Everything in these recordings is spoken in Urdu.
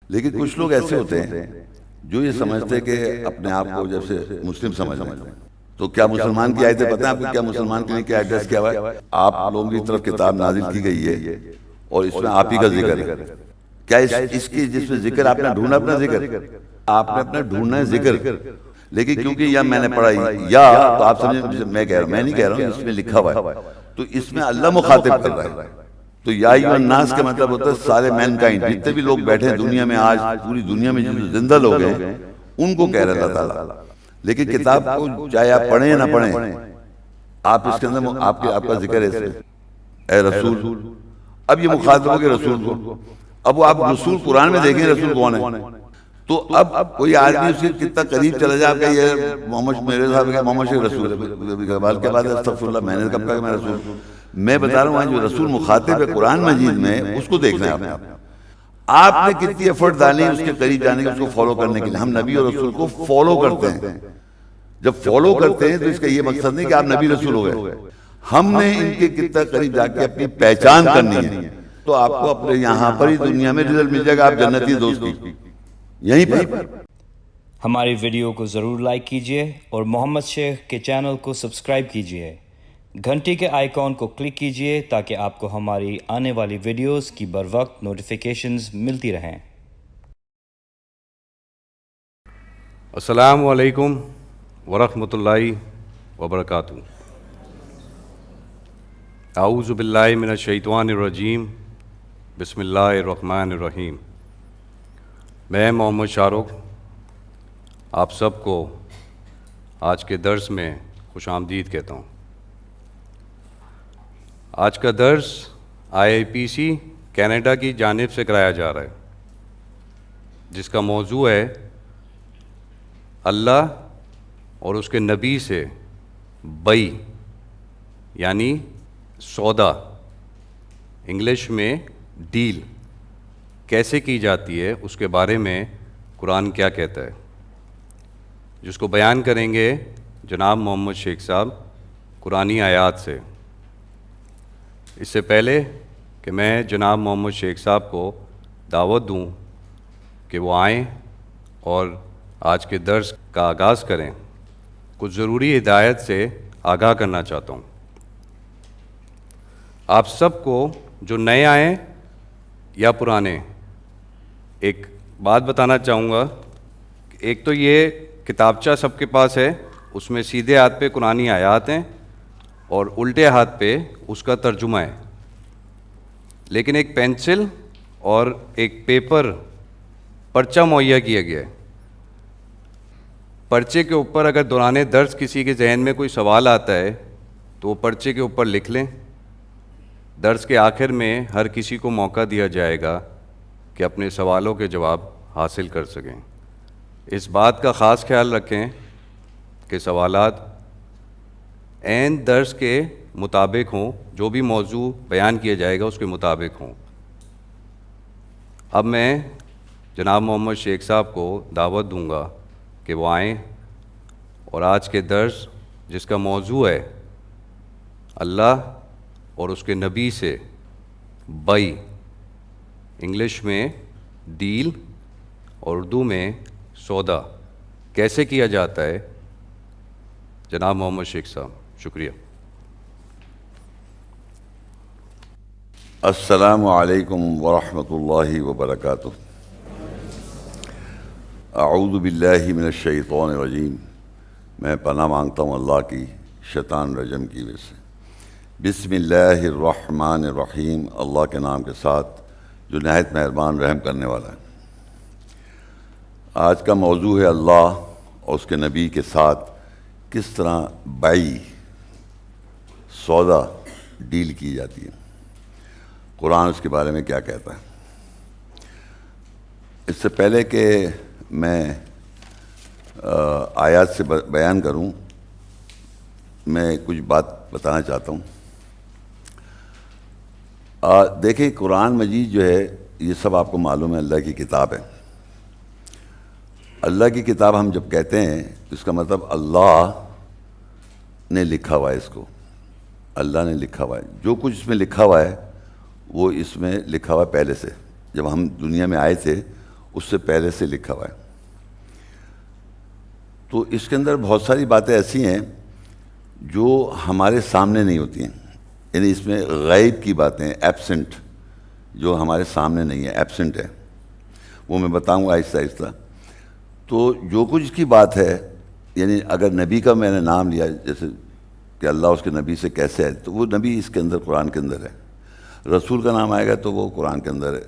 لیکن کچھ لوگ ایسے ہوتے ہیں جو یہ سمجھتے ہیں کہ اپنے آپ کو جیسے مسلم سمجھ رہے ہیں. تو کیا مسلمان کی آیتیں پتہ ہیں آپ کو؟ کیا مسلمان کے لیے کیا ایڈریس کیا ہوا ہے؟ آپ لوگوں کی طرف کتاب نازل کی گئی ہے اور اس میں آپ ہی کا ذکر ہے. کیا اس کی جس میں ذکر آپ نے ڈھونڈا اپنا ذکر؟ آپ نے اپنا ڈھونڈنا ہے ذکر. لیکن کیونکہ یا میں نے پڑھا یا تو آپ سمجھیں میں کہہ رہا ہوں، میں نہیں کہہ رہا ہوں، اس میں لکھا ہوا ہے. تو اس میں اللہ مخاطب کر رہا ہے. تو یا ایھا الناس کا مطلب ہوتا ہے سارے مین کائنڈ، جتنے بھی لوگ بیٹھے ہیں دنیا میں، آج پوری دنیا میں جو زندہ لوگ ہیں ان کو کہہ رہا ہے اللہ تعالیٰ. لیکن کتاب کو چاہے آپ پڑھیں یا نہ پڑھیں، آپ اس کے اندر آپ کا ذکر ہے اس میں، اے رسول. اب یہ مخاطب ہو گیا رسول کو. اب وہ آپ رسول قرآن میں دیکھیں رسول کون ہے. تو اب کوئی آدمی اس کے کتنا قریب چلا جائے، آپ کہ یہ محمد، میرے صاحب کہ محمد شیخ رسول ہے، کے بعد استغفر اللہ، میں نے کب کہا کہ میں رسول. میں بتا رہا ہوں جو رسول مخاطب ہے قرآن مجید میں، اس کو دیکھنا ہے. آپ نے کتنی ایفرٹ ڈالی اس کے قریب جانے کے، اس کو فالو کرنے کے لیے. ہم نبی اور رسول کو فالو کرتے ہیں. جب فالو کرتے ہیں تو اس کا یہ مقصد نہیں کہ آپ نبی رسول ہو گئے. ہم نے ان کے کتنا قریب جا کے اپنی پہچان کرنی ہے. تو آپ کو اپنے یہاں پر ہی دنیا میں رزلٹ مل جائے گا، آپ جنتی دوستی یہیں پر. ہماری ویڈیو کو ضرور لائک کیجیے اور محمد شیخ کے چینل کو سبسکرائب کیجیے. گھنٹی کے آئیکن کو کلک کیجیے تاکہ آپ کو ہماری آنے والی ویڈیوز کی بروقت نوٹیفیکیشنز ملتی رہیں. السلام علیکم ورحمۃ اللہ وبرکاتہ. اعوذ باللہ من الشیطان الرجیم، بسم اللہ الرحمن الرحیم. میں محمد شاہ رخ آپ سب کو آج کے درس میں خوش آمدید کہتا ہوں. آج کا درس IIPC کینیڈا کی جانب سے کرایا جا رہا ہے، جس کا موضوع ہے اللہ اور اس کے نبی سے بئی، یعنی سودا، انگلش میں ڈیل کیسے کی جاتی ہے، اس کے بارے میں قرآن کیا کہتا ہے، جس کو بیان کریں گے جناب محمد شیخ صاحب قرآنی آیات سے. اس سے پہلے کہ میں جناب محمد شیخ صاحب کو دعوت دوں کہ وہ آئیں اور آج کے درس کا آغاز کریں، کچھ ضروری ہدایت سے آگاہ کرنا چاہتا ہوں. آپ سب کو جو نئے آئیں یا پرانے، ایک بات بتانا چاہوں گا. ایک تو یہ کتابچہ سب کے پاس ہے، اس میں سیدھے ہاتھ پہ قرآنی آیات ہیں اور الٹے ہاتھ پہ اس کا ترجمہ ہے. لیکن ایک پینسل اور ایک پیپر پرچہ مہیا کیا گیا ہے. پرچے کے اوپر اگر دوران درس کسی کے ذہن میں کوئی سوال آتا ہے تو وہ پرچے کے اوپر لکھ لیں. درس کے آخر میں ہر کسی کو موقع دیا جائے گا کہ اپنے سوالوں کے جواب حاصل کر سکیں. اس بات کا خاص خیال رکھیں کہ سوالات عین درس کے مطابق ہوں، جو بھی موضوع بیان کیا جائے گا اس کے مطابق ہوں. اب میں جناب محمد شیخ صاحب کو دعوت دوں گا کہ وہ آئیں اور آج کے درس جس کا موضوع ہے اللہ اور اس کے نبی سے بئی، انگلش میں ڈیل اور اردو میں سودا، کیسے کیا جاتا ہے، جناب محمد شیخ صاحب. شکریہ. السلام علیکم ورحمۃ اللہ وبرکاتہ. اعوذ باللہ من الشیطان الرجیم. میں پناہ مانگتا ہوں اللہ کی شیطان رجم کی وجہ سے. بسم اللہ الرحمن الرحیم. اللہ کے نام کے ساتھ جو نہایت مہربان رحم کرنے والا ہے. آج کا موضوع ہے اللہ اور اس کے نبی کے ساتھ کس طرح بائی، سودا، ڈیل کی جاتی ہے. قرآن اس کے بارے میں کیا کہتا ہے. اس سے پہلے کہ میں آیات سے بیان کروں، میں کچھ بات بتانا چاہتا ہوں. دیکھیں قرآن مجید جو ہے یہ سب آپ کو معلوم ہے اللہ کی کتاب ہے. اللہ کی کتاب ہم جب کہتے ہیں اس کا مطلب اللہ نے لکھا ہوا ہے. اس کو اللہ نے لکھا ہوا ہے. جو کچھ اس میں لکھا ہوا ہے وہ اس میں لکھا ہوا ہے پہلے سے. جب ہم دنیا میں آئے تھے اس سے پہلے سے لکھا ہوا ہے. تو اس کے اندر بہت ساری باتیں ایسی ہیں جو ہمارے سامنے نہیں ہوتی ہیں، یعنی اس میں غیب کی باتیں، ایبسنٹ، جو ہمارے سامنے نہیں ہے، ایبسنٹ ہے. وہ میں بتاؤں گا آہستہ آہستہ. تو جو کچھ اس کی بات ہے، یعنی اگر نبی کا میں نے نام لیا، جیسے کہ اللہ اس کے نبی سے کیسے ہے، تو وہ نبی اس کے اندر قرآن کے اندر ہے. رسول کا نام آئے گا تو وہ قرآن کے اندر ہے.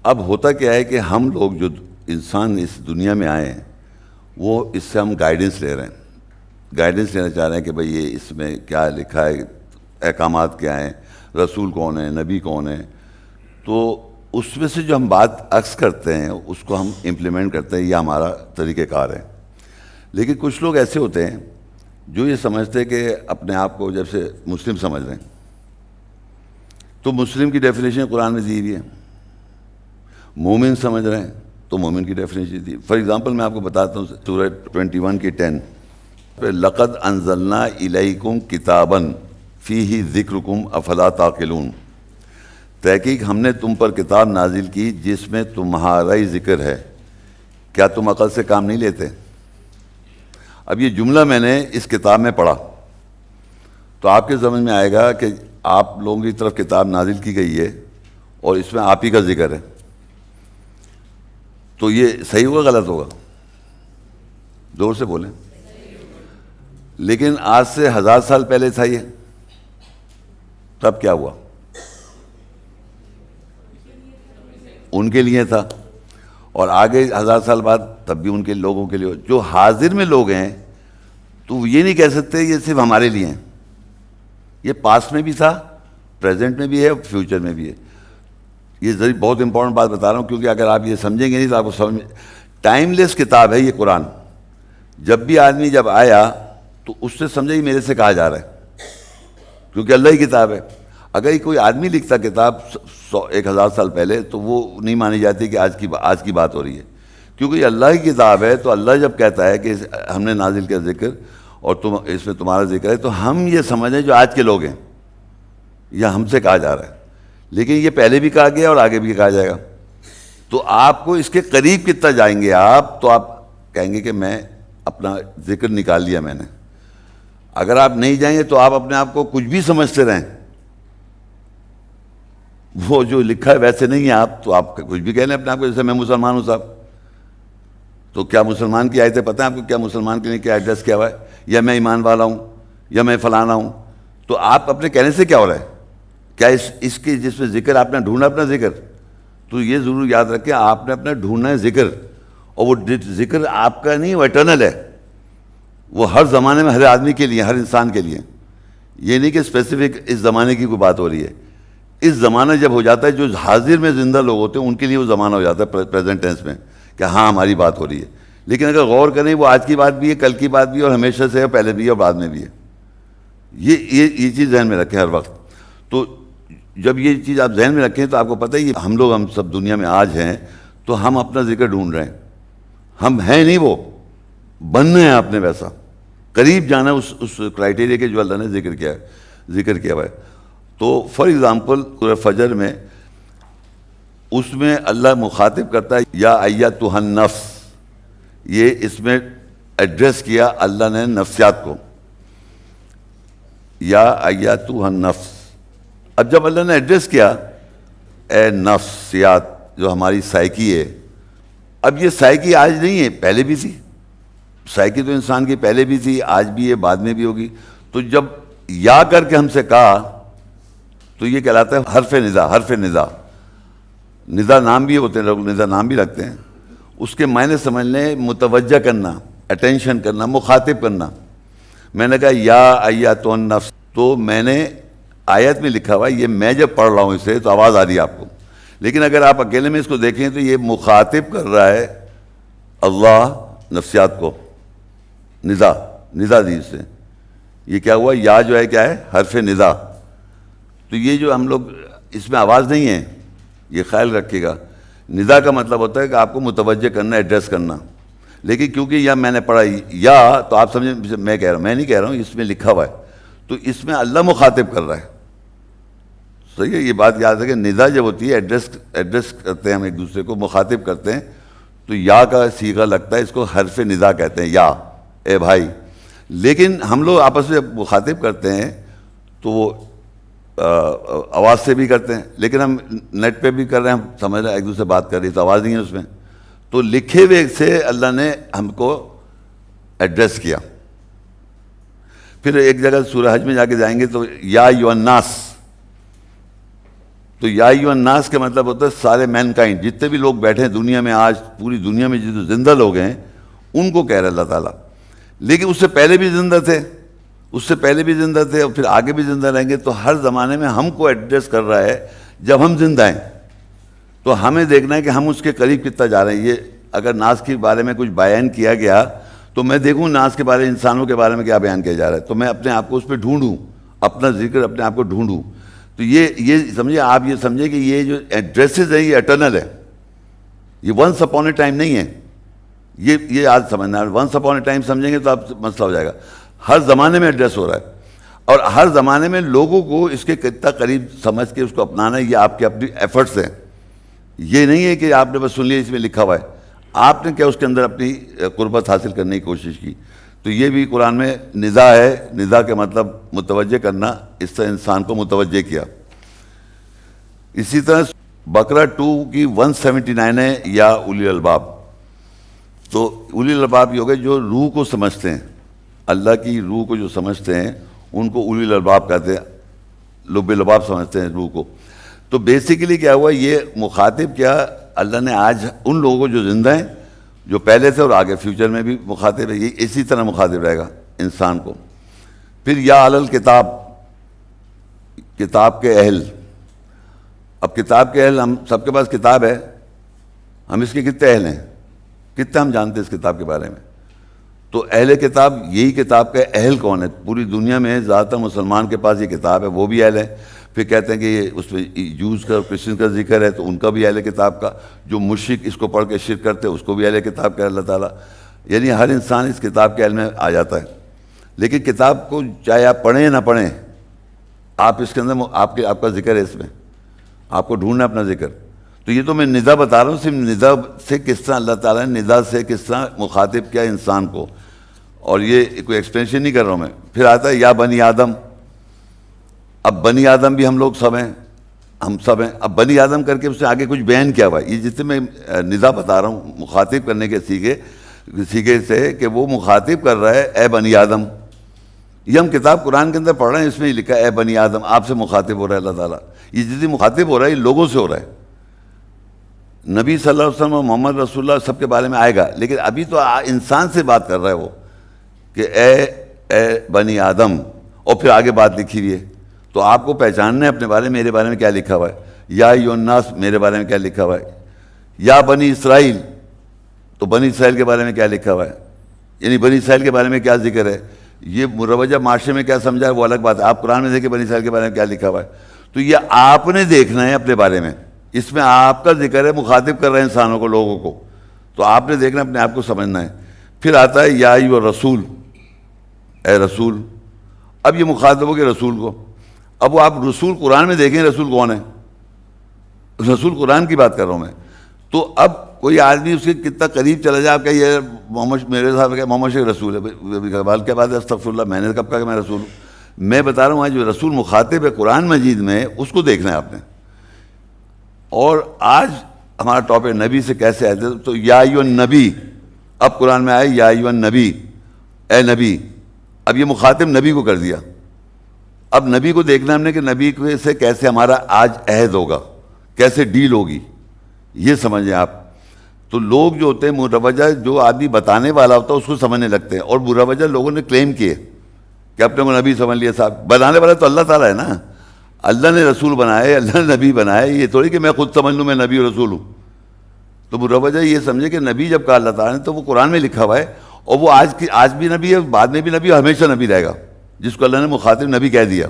اب ہوتا کیا ہے کہ ہم لوگ جو انسان اس دنیا میں آئے ہیں، وہ اس سے ہم گائیڈنس لے رہے ہیں، گائیڈنس لینا چاہ رہے ہیں کہ بھئی یہ اس میں کیا لکھا ہے، احکامات کیا ہیں، رسول کون ہے، نبی کون ہے. تو اس میں سے جو ہم بات عکس کرتے ہیں اس کو ہم امپلیمنٹ کرتے ہیں، یہ ہمارا طریقہ کار ہے. لیکن کچھ لوگ ایسے ہوتے ہیں جو یہ سمجھتے ہیں کہ اپنے آپ کو جیسے مسلم سمجھ رہے ہیں. تو مسلم کی ڈیفینیشن قرآن میں دی ہوئی ہے. مومن سمجھ رہے ہیں تو مومن کی ڈیفینیشن دی. فار ایگزامپل میں آپ کو بتاتا ہوں سورہ 21 کی 10 پہ، لقد انزلنا الیکم کتابا فیہ ذکرکم افلا تعقلون. تحقیق ہم نے تم پر کتاب نازل کی جس میں تمہارا ہی ذکر ہے، کیا تم عقل سے کام نہیں لیتے؟ اب یہ جملہ میں نے اس کتاب میں پڑھا تو آپ کے سمجھ میں آئے گا کہ آپ لوگوں کی طرف کتاب نازل کی گئی ہے اور اس میں آپ ہی کا ذکر ہے. تو یہ صحیح ہوگا غلط ہوگا؟ زور سے بولیں. لیکن آج سے 1000 سال پہلے تھا یہ، تب کیا ہوا؟ ان کے لیے تھا، اور آگے 1000 سال بعد تب بھی ان کے لوگوں کے لیے. جو حاضر میں لوگ ہیں تو یہ نہیں کہہ سکتے یہ صرف ہمارے لیے ہیں. یہ پاسٹ میں بھی تھا، پریزنٹ میں بھی ہے، فیوچر میں بھی ہے. یہ ضرور بہت امپورٹنٹ بات بتا رہا ہوں، کیونکہ اگر آپ یہ سمجھیں گے نہیں تو آپ کو سمجھ میں، ٹائم لیس کتاب ہے یہ قرآن. جب بھی آدمی جب آیا تو اس سے سمجھے میرے سے کہا جا رہا ہے، کیونکہ اللہ ہی کتاب ہے. اگر یہ کوئی آدمی لکھتا کتاب 1000 سال پہلے تو وہ نہیں مانی جاتی کہ آج کی بات ہو رہی ہے، کیونکہ یہ اللہ کی کتاب ہے. تو اللہ جب کہتا ہے کہ ہم نے نازل کیا ذکر اور تم اس میں تمہارا ذکر ہے، تو ہم یہ سمجھیں جو آج کے لوگ ہیں یا ہم سے کہا جا رہا ہے. لیکن یہ پہلے بھی کہا گیا اور آگے بھی کہا جائے گا. تو آپ کو اس کے قریب کتنا جائیں گے آپ، تو آپ کہیں گے کہ میں اپنا ذکر نکال لیا میں نے. اگر آپ نہیں جائیں گے تو آپ اپنے آپ کو کچھ بھی سمجھتے رہیں، وہ جو لکھا ہے ویسے نہیں ہے آپ، تو آپ کچھ بھی کہہ لیں اپنے آپ کو. جیسے میں مسلمان ہوں صاحب، تو کیا مسلمان کی آیتیں پتہ ہیں آپ کو؟ کیا مسلمان کے لیے کیا ایڈریس کیا ہوا ہے؟ یا میں ایمان والا ہوں، یا میں فلانا ہوں. تو آپ اپنے کہنے سے کیا ہو رہا ہے؟ کیا اس کے جس میں ذکر آپ نے ڈھونڈا اپنا ذکر، تو یہ ضرور یاد رکھیں آپ نے اپنا ڈھونڈنا ہے ذکر. اور وہ ذکر آپ کا نہیں، وہ ایٹرنل ہے. وہ ہر زمانے میں ہر آدمی کے لیے، ہر انسان کے لیے. یہ نہیں کہ اسپیسیفک اس زمانے کی کوئی بات ہو رہی ہے. اس زمانہ جب ہو جاتا ہے، جو حاضر میں زندہ لوگ ہوتے ہیں ان کے لیے وہ زمانہ ہو جاتا ہے پریزنٹ ٹینس میں، کہ ہاں ہماری بات ہو رہی ہے. لیکن اگر غور کریں وہ آج کی بات بھی ہے، کل کی بات بھی ہے، اور ہمیشہ سے ہے، پہلے بھی ہے اور بعد میں بھی ہے. یہ چیز ذہن میں رکھیں ہر وقت. تو جب یہ چیز آپ ذہن میں رکھیں تو آپ کو پتہ ہے یہ ہم سب دنیا میں آج ہیں تو ہم اپنا ذکر ڈھونڈ رہے ہیں. ہم ہیں نہیں، وہ بننا ہے آپ نے ویسا، قریب جانا ہے اس کرائٹیریا کے جو اللہ نے ذکر کیا ہوا ہے. تو فار ایگزامپل سورہ فجر میں اس میں اللہ مخاطب کرتا ہے یا ایتھا النفس. یہ اس میں ایڈریس کیا اللہ نے نفسیات کو، یا ایتھا النفس. اب جب اللہ نے ایڈریس کیا اے نفسیات، جو ہماری سائیکی ہے. اب یہ سائیکی آج نہیں ہے، پہلے بھی تھی. سائیکی تو انسان کی پہلے بھی تھی، آج بھی ہے، بعد میں بھی ہوگی. تو جب یا کر کے ہم سے کہا تو یہ کہلاتا ہے حرف ندا. حرف ندا، ندا نام بھی ہوتے ہیں، لوگ ندا نام بھی رکھتے ہیں. اس کے معنی سمجھ لیں متوجہ کرنا، اٹینشن کرنا، مخاطب کرنا. میں نے کہا یا ایتھا النفس، تو میں نے آیت میں لکھا ہوا ہے، یہ میں جب پڑھ رہا ہوں اسے تو آواز آ رہی ہے آپ کو. لیکن اگر آپ اکیلے میں اس کو دیکھیں تو یہ مخاطب کر رہا ہے اللہ نفسیات کو. ندا دی سے. یہ کیا ہوا؟ یا جو ہے کیا ہے؟ حرف ندا. تو یہ جو ہم لوگ اس میں آواز نہیں ہے، یہ خیال رکھیے گا. ندا کا مطلب ہوتا ہے کہ آپ کو متوجہ کرنا، ایڈریس کرنا. لیکن کیونکہ یا میں نے پڑھا یا، تو آپ سمجھیں میں کہہ رہا ہوں، میں نہیں کہہ رہا ہوں، اس میں لکھا ہوا ہے. تو اس میں اللہ مخاطب کر رہا ہے. صحیح ہے. یہ بات یاد ہے کہ ندا جب ہوتی ہے ایڈریس کرتے ہیں ہم ایک دوسرے کو, مخاطب کرتے ہیں, تو یا کا صیغہ لگتا ہے, اس کو حرف ندا کہتے ہیں, یا اے بھائی. لیکن ہم لوگ آپس میں مخاطب کرتے ہیں تو وہ آواز سے بھی کرتے ہیں, لیکن ہم نیٹ پہ بھی کر رہے ہیں, ہم سمجھ رہے ہیں ایک دوسرے سے بات کر رہی, تو آواز نہیں ہے اس میں. تو لکھے ہوئے سے اللہ نے ہم کو ایڈریس کیا. پھر ایک جگہ سورہ حج میں جا کے جائیں گے تو یا ایھا الناس, تو یا ایھا الناس کا مطلب ہوتا ہے سارے مین کائنڈ, جتنے بھی لوگ بیٹھے ہیں دنیا میں, آج پوری دنیا میں جو زندہ لوگ ہیں ان کو کہہ رہا ہے اللہ تعالیٰ. لیکن اس سے پہلے بھی زندہ تھے, اور پھر آگے بھی زندہ رہیں گے. تو ہر زمانے میں ہم کو ایڈریس کر رہا ہے. جب ہم زندہ ہیں تو ہمیں دیکھنا ہے کہ ہم اس کے قریب کتنا جا رہے ہیں. یہ اگر ناس کے بارے میں کچھ بیان کیا گیا تو میں دیکھوں ناس کے بارے, انسانوں کے بارے میں کیا بیان کیا جا رہا ہے, تو میں اپنے آپ کو اس پہ ڈھونڈوں, اپنا ذکر اپنے آپ کو ڈھونڈوں. تو یہ سمجھے, آپ یہ سمجھے کہ یہ جو ایڈریسز ہیں یہ اٹرنل ہے, یہ ونس اپون اے ٹائم نہیں ہے. یہ آج سمجھنا ہے. ونس اپون اے ٹائم سمجھیں گے تو آپ مسئلہ ہو جائے گا. ہر زمانے میں ایڈریس ہو رہا ہے, اور ہر زمانے میں لوگوں کو اس کے کتنا قریب سمجھ کے اس کو اپنانا ہے, یہ آپ کے اپنی ایفرٹس ہیں. یہ نہیں ہے کہ آپ نے بس سن لیا اس میں لکھا ہوا ہے, آپ نے کیا اس کے اندر اپنی قربت حاصل کرنے کی کوشش کی. تو یہ بھی قرآن میں ندا ہے. ندا کے مطلب متوجہ کرنا, اس طرح انسان کو متوجہ کیا. اسی طرح بقرہ 2 کی 179 ہے یا اولی الالباب. تو اولی الالباب یہ ہو گئے جو روح کو سمجھتے ہیں, اللہ کی روح کو جو سمجھتے ہیں ان کو اولی الالباب کہتے ہیں, لب الباب سمجھتے ہیں روح کو. تو بیسیکلی کیا ہوا, یہ مخاطب کیا اللہ نے آج ان لوگوں کو جو زندہ ہیں, جو پہلے سے اور آگے فیوچر میں بھی مخاطب ہے, یہ اسی طرح مخاطب رہے گا انسان کو. پھر یا اہل الکتاب, کتاب کے اہل. اب کتاب کے اہل, ہم سب کے پاس کتاب ہے, ہم اس کے کتنے اہل ہیں, کتنا ہم جانتے ہیں اس کتاب کے بارے میں. تو اہل کتاب, یہی کتاب کا اہل کون ہے؟ پوری دنیا میں زیادہ تر مسلمان کے پاس یہ کتاب ہے, وہ بھی اہل ہے. پھر کہتے ہیں کہ یہ اس میں جوز کا اور کرسچن کا ذکر ہے, تو ان کا بھی اہل کتاب کا. جو مشرک اس کو پڑھ کے شرک کرتے ہیں اس کو بھی اہل کتاب کا اللہ تعالیٰ. یعنی ہر انسان اس کتاب کے اہل میں آ جاتا ہے. لیکن کتاب کو چاہے آپ پڑھیں یا نہ پڑھیں, آپ اس کے اندر آپ کا ذکر ہے, اس میں آپ کو ڈھونڈنا اپنا ذکر. تو یہ تو میں ندا بتا رہا ہوں, صرف ندا سے کس طرح اللہ تعالیٰ نے ندا سے کس طرح مخاطب کیا انسان کو, اور یہ کوئی ایکسپلینیشن نہیں کر رہا ہوں میں. پھر آتا ہے یا بنی آدم. اب بنی آدم بھی ہم لوگ سب ہیں, ہم سب ہیں. اب بنی آدم کر کے اس سے آگے کچھ بیان کیا ہوا ہے. یہ جتنے میں ندا بتا رہا ہوں مخاطب کرنے کے سیگے سے, کہ وہ مخاطب کر رہا ہے اے بنی آدم. یہ ہم کتاب قرآن کے اندر پڑھ رہے ہیں, اس میں یہ لکھا ہے اے بنی آدم, آپ سے مخاطب ہو رہا ہے اللہ تعالیٰ. یہ جتنی مخاطب ہو رہا ہے یہ لوگوں سے ہو رہا ہے. نبی صلی اللہ علیہ وسلم اور محمد رسول اللہ سب کے بارے میں آئے گا, لیکن ابھی تو انسان سے بات کر رہا ہے وہ, کہ اے بنی آدم, اور پھر آگے بات لکھی ہوئی ہے. تو آپ کو پہچاننا ہے اپنے بارے میں, میرے بارے میں کیا لکھا ہوا ہے. یا ایھا الناس, میرے بارے میں کیا لکھا ہوا ہے. یا بنی اسرائیل, تو بنی اسرائیل کے بارے میں کیا لکھا ہوا ہے, یعنی بنی اسرائیل کے بارے میں کیا ذکر ہے. یہ مروجہ معاشرے میں کیا سمجھا ہے وہ الگ بات ہے. آپ قرآن میں دیکھیں بنی اسرائیل کے بارے میں کیا لکھا ہوا ہے. تو یہ آپ نے دیکھنا ہے اپنے بارے میں, اس میں آپ کا ذکر ہے, مخاطب کر رہے ہیں انسانوں کو, لوگوں کو. تو آپ نے دیکھنا, اپنے آپ کو سمجھنا ہے. پھر آتا ہے یا ایھا الرسول, اے رسول. اب یہ مخاطب ہو گیا رسول کو. اب وہ آپ رسول قرآن میں دیکھیں رسول کون ہے, رسول قرآن کی بات کر رہا ہوں میں. تو اب کوئی آدمی اس کے کتنا قریب چلا جائے, آپ کہ یہ محمد, میرے صاحب کہ محمد شیخ رسول ہے, بال کے بعد استغفر اللہ, میں نے کب کہا کہ میں رسول ہوں. میں بتا رہا ہوں جو رسول مخاطب ہے قرآن مجید میں, اس کو دیکھنا ہے آپ نے. اور آج ہمارا ٹاپک نبی سے کیسے آئے تھے, تو یا ایھا النبی. اب قرآن میں آئے یا ایھا النبی, اے نبی. اب یہ مخاطب نبی کو کر دیا. اب نبی کو دیکھنا ہم نے کہ نبی سے کیسے ہمارا آج عہد ہوگا, کیسے ڈیل ہوگی, یہ سمجھیں آپ. تو لوگ جو ہوتے ہیں مروجہ, جو آدمی بتانے والا ہوتا ہے اس کو سمجھنے لگتے ہیں, اور مروجہ لوگوں نے کلیم کیے کہ اپنے کو نبی سمجھ لیا. صاحب بنانے والا تو اللہ تعالیٰ ہے نا, اللہ نے رسول بنائے, اللہ نے نبی بنائے. یہ تھوڑی کہ میں خود سمجھ لوں میں نبی اور رسول ہوں. تو مروجہ یہ سمجھے کہ نبی جب کہا اللہ تعالیٰ نے, تو وہ قرآن میں لکھا ہوا ہے, اور وہ آج بھی نبی ہے, بعد میں بھی نبی ہے, ہمیشہ نبی رہے گا, جس کو اللہ نے مخاطب نبی کہہ دیا.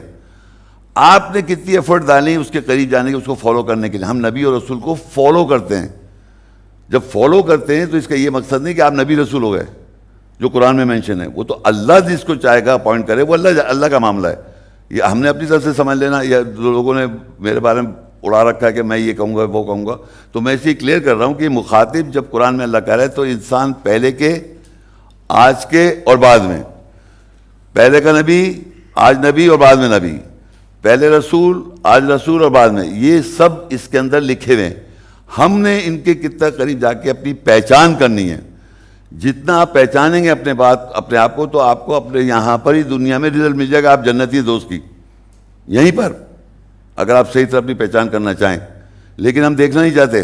آپ نے کتنی ایفرٹ ڈالی اس کے قریب جانے کی, اس کو فالو کرنے کے لیے. ہم نبی اور رسول کو فالو کرتے ہیں. جب فالو کرتے ہیں تو اس کا یہ مقصد نہیں کہ آپ نبی رسول ہو گئے, جو قرآن میں مینشن ہے. وہ تو اللہ جس کو چاہے گا اپوائنٹ کرے, وہ اللہ کا معاملہ ہے. یہ ہم نے اپنی طرف سے سمجھ لینا، یا لوگوں نے میرے بارے میں اڑا رکھا ہے کہ میں یہ کہوں گا وہ کہوں گا. تو میں اسے کلیئر کر رہا ہوں کہ مخاطب جب قرآن میں اللہ کہہ رہا ہے تو انسان پہلے کے، آج کے اور بعد میں، پہلے کا نبی، آج نبی اور بعد میں نبی، پہلے رسول، آج رسول اور بعد میں، یہ سب اس کے اندر لکھے ہوئے ہیں. ہم نے ان کے کتنا قریب جا کے اپنی پہچان کرنی ہے. جتنا آپ پہچانیں گے اپنے آپ کو، تو آپ کو اپنے یہاں پر ہی دنیا میں رزلٹ مل جائے گا آپ جنتی دوست کی، یہیں پر، اگر آپ صحیح طرح اپنی پہچان کرنا چاہیں. لیکن ہم دیکھنا نہیں چاہتے،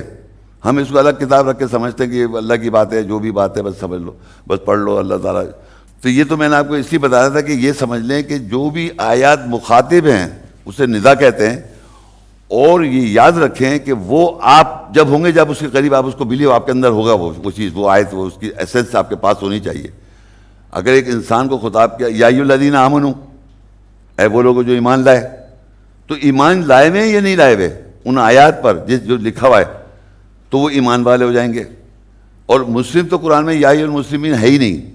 ہم اس کو الگ کتاب رکھ کے سمجھتے ہیں کہ یہ اللہ کی بات ہے، جو بھی بات ہے بس سمجھ لو، بس پڑھ لو اللہ تعالیٰ. تو یہ تو میں نے آپ کو اس لیے بتایا تھا کہ یہ سمجھ لیں کہ جو بھی آیات مخاطب ہیں اسے ندا کہتے ہیں. اور یہ یاد رکھیں کہ وہ آپ جب ہوں گے، جب اس کے قریب آپ اس کو بلیو، آپ کے اندر ہوگا وہ چیز، وہ آیت، وہ اس کی ایسنس آپ کے پاس ہونی چاہیے. اگر ایک انسان کو خطاب کیا یا ایھا الذین آمنوا، اے وہ لوگ جو ایمان لائے، تو ایمان لائے ہوئے یا نہیں لائے ہوئے ان آیات پر جو لکھا ہوا ہے، تو وہ ایمان والے ہو جائیں گے. اور مسلم تو قرآن میں یا ایھا المسلمین ہے ہی نہیں.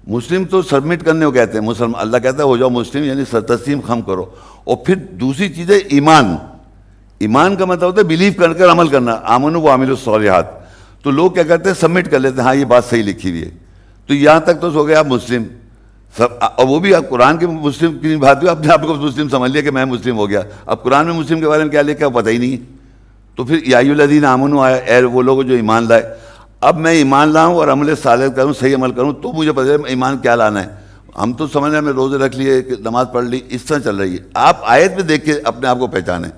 مسلم تو سبمٹ کرنے کو کہتے ہیں، مسلم اللہ کہتا ہے ہو جاؤ مسلم، یعنی تسلیم خم کرو. اور پھر دوسری چیز ہے ایمان. ایمان کا مطلب ہوتا ہے بلیو کر کر عمل کرنا، آمنوا وعملوا الصالحات. تو لوگ کیا کرتے ہیں، سبمٹ کر لیتے ہیں، ہاں یہ بات صحیح لکھی ہوئی ہے، تو یہاں تک تو ہو گیا آپ مسلم. اور وہ بھی آپ قرآن کے مسلم کی بات ہوئی، اپنے آپ کو مسلم سمجھ لیا کہ میں مسلم ہو گیا. اب قرآن میں مسلم کے بارے میں کیا لکھا پتہ ہی نہیں ہے. تو پھر یا ایھا الذین آمنوا آیا، اے وہ لوگ جو ایمان لائے. اب میں ایمان لاؤں اور عمل صالح کروں، صحیح عمل کروں، تو مجھے پتہ ہے ایمان کیا لانا ہے. ہم تو سمجھ رہے ہیں، میں روزے رکھ لیے، نماز پڑھ لی، اس طرح چل رہی ہے. آپ آیت میں دیکھ کے اپنے آپ کو پہچانیں.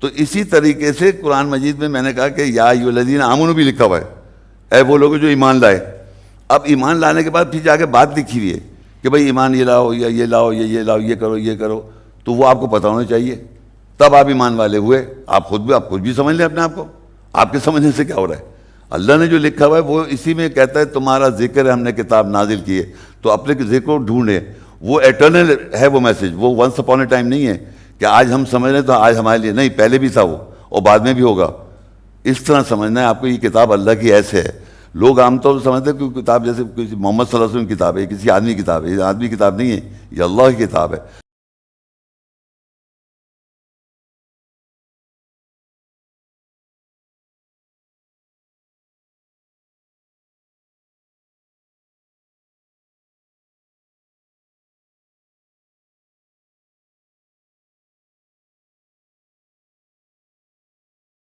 تو اسی طریقے سے قرآن مجید میں نے کہا کہ یا ایھا الذین آمنوا بھی لکھا ہوا ہے، اے وہ لوگ جو ایمان لائے. اب ایمان لانے کے بعد پھر جا کے بات لکھی ہوئی ہے کہ بھائی ایمان یہ لاؤ، یا یہ لاؤ، یہ لاؤ، یہ کرو، یہ کرو. تو وہ آپ کو پتہ ہونا چاہیے، تب آپ ایمان والے ہوئے. آپ خود بھی سمجھ لیں اپنے آپ کو، آپ کے سمجھنے سے کیا ہو رہا ہے. اللہ نے جو لکھا ہوا ہے وہ اسی میں کہتا ہے تمہارا ذکر ہے، ہم نے کتاب نازل کی ہے. تو اپنے ذکر کو ڈھونڈیں، وہ ایٹرنل ہے وہ میسج، وہ ونس اپون اے ٹائم نہیں ہے کہ آج ہم سمجھ رہے ہیں تو آج ہمارے لیے نہیں، پہلے بھی تھا وہ اور بعد میں بھی ہوگا. اس طرح سمجھنا ہے آپ کو. یہ کتاب اللہ کی ایسے ہے. لوگ عام طور سے سمجھتے ہیں کہ کتاب جیسے کسی محمد صلی اللہ علیہ وسلم کی کتاب ہے، کسی آدمی کی کتاب ہے. یہ آدمی کی کتاب نہیں ہے، یہ اللہ کی کتاب ہے.